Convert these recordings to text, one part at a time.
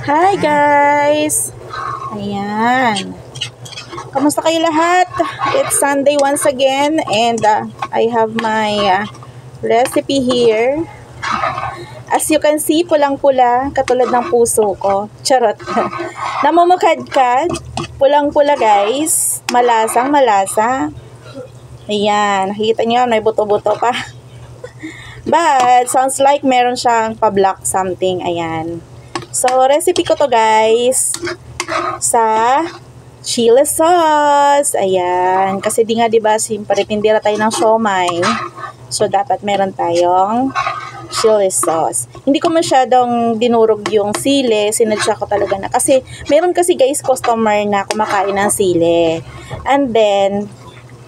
Hi guys! Ayan. Kamusta kayo lahat? It's Sunday once again and I have my recipe here. As you can see, pulang-pula, katulad ng puso ko. Charot. Namumukadkad. Pulang-pula guys. Malasang-malasa. Ayan. Nakikita nyo, may buto-buto pa. But, sounds like meron siyang pa-block something. Ayan. So, recipe ko to guys. Sa chili sauce. Ayan. Kasi di nga diba, siyempre, tindera tayo ng siomai. So, dapat meron tayong chili sauce. Hindi ko masyadong dinurog yung sili. Sinadya ko talaga na. Kasi, meron kasi guys, customer na kumakain ng sili. And then,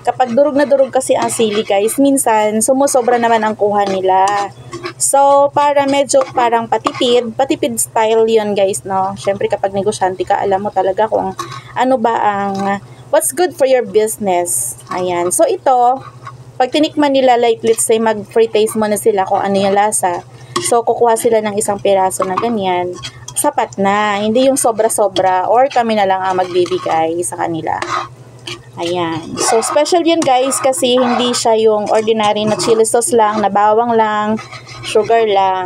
kapag durog na durog kasi ang sili guys, minsan sumusobra naman ang kuha nila. So, para medyo parang patipid style yun guys, no? Syempre kapag negosyante ka, alam mo talaga kung ano ba ang, what's good for your business. Ayan. So, ito, pag tinikman nila, like let's say mag-free taste muna sila kung ano yung lasa. So, kukuha sila ng isang piraso na ganyan. Sapat na. Hindi yung sobra-sobra or kami na lang ang magbibigay sa kanila. Ayan. So, special yun guys kasi hindi siya yung ordinary na chili sauce lang, na bawang lang, sugar lang.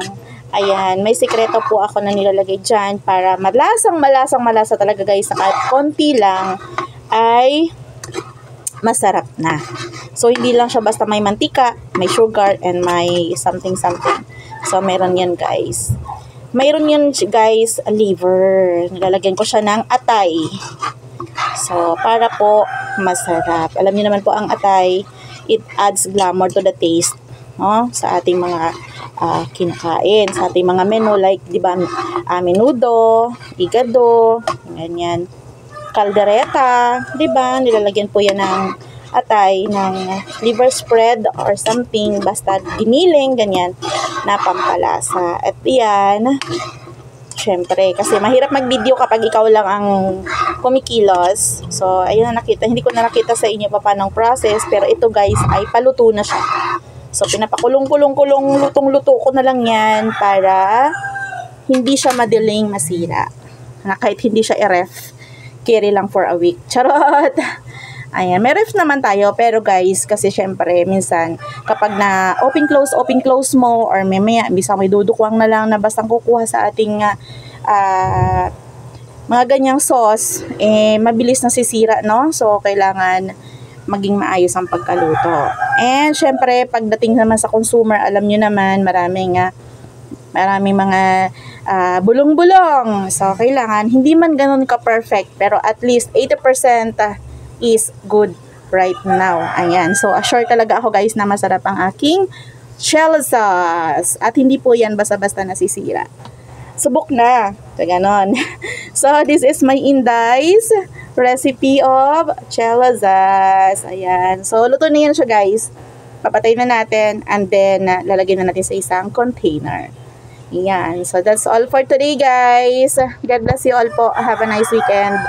Ayan. May sikreto po ako na nilalagay dyan para malasa talaga guys. Kahit konti lang ay masarap na. So, hindi lang siya basta may mantika, may sugar, and may something. So, meron yan guys. Mayroon yan guys, liver. Nilalagyan ko siya ng atay. So, para po masarap. Alam niyo naman po ang atay, it adds glamour to the taste, no? Sa ating mga kinakain, sa ating mga menu like, di ba, menudo, igado, ganyan, kaldereta, di ba? Nilalagyan po yan ng atay, ng liver spread or something, basta giniling, ganyan, na pampalasa. At yan, syempre, kasi mahirap mag-video kapag ikaw lang ang kumikilos. So, ayun na nakita. Hindi ko na nakita sa inyo pa paano process. Pero ito guys, ay paluto na siya. So, pinapakulong-kulong, lutong-luto ko na lang yan para hindi siya madaling masira. Na kahit hindi siya i-ref, carry lang for a week. Charot! Ayan, may ref naman tayo. Pero guys, kasi syempre, minsan, kapag na open close mo, or may bisa may dudukwang na lang na bastang kukuha sa ating mga ganyang sauce, mabilis na sisira, no? So, kailangan maging maayos ang pagkaluto. And, syempre, pagdating naman sa consumer, alam nyo naman, maraming mga bulong-bulong. So, kailangan, hindi man ganun ka-perfect, pero at least 80% is good right now. Ayan. So, assure talaga ako guys na masarap ang aking chili sauce. At hindi po yan basta-basta nasisira. Subok na. So, ganon. So, this is my Inday's recipe of chili sauce. Ayan. So, luto na yan siya guys. Papatay na natin and then lalagyan na natin sa isang container. Ayan. So, that's all for today guys. God bless you all po. Have a nice weekend.